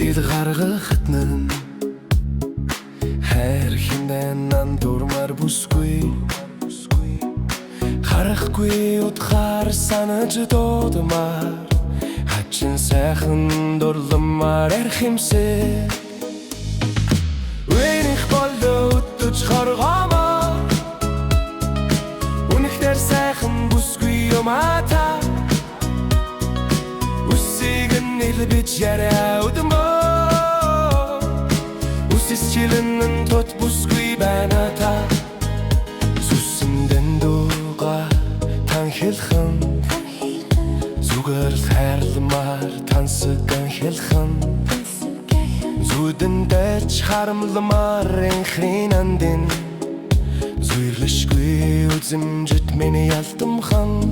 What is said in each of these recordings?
Тэгэл гаргахад нь хайр хинэн дурмаар бүсгүй харахгүй утгаар санаж дуудмаар хачин сайхан дурламаар архимсээ Вэних болоод хоргомоо Үнэхээр сайхан бүсгүй юмата Үсийг нэлбэж яриа удмоо Үсис чилэн тот бүсгүй байна та Сүсэндэн дууга танхилхан Зүгээр л хайрламар тансаган хэлхэн Зүудэн дэч харамламар энхрийн андин Зүирлэшгүй үзэмжит миний ялтамхан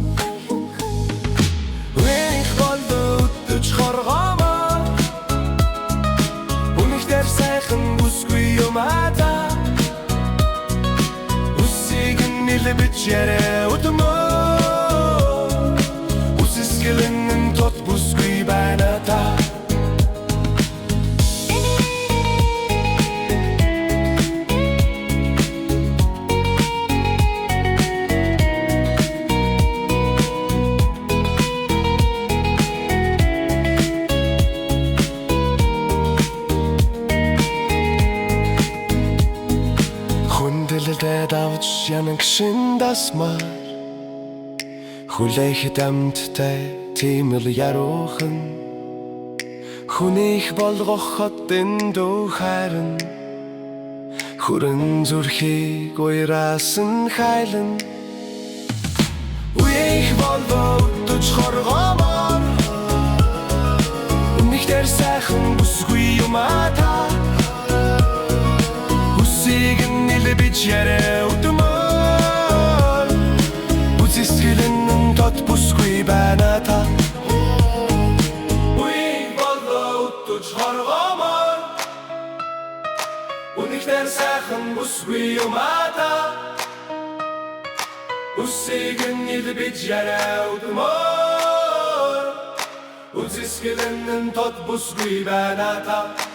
Вэних болоод хоргомоо Үнэхээр сайхан бүсгүй юмата Үсийг нэлбэж яриа удмоо Үсис гэлэн тот бүсгүй байна та Хүндлэлдээ давж янаг шин дасмаар Хүлээхэд амттай тийм л яруухан Хүнийх болгоход эндүү хайран Хүрэн зүрхийг уйраас нь хайлан Үеих болоод хоргомоор Үнэхээр сайхан бүсгүй юмата Үсийг нэлбэж яриа удмоо Үсис гэлэн тот бүсгүй байна та Үеих болоод хоргомоор Үнэхээр сайхан бүсгүй юмата Үсийг нэлбэж яриа удмоо Үсис гэлэн тот бүсгүй байна та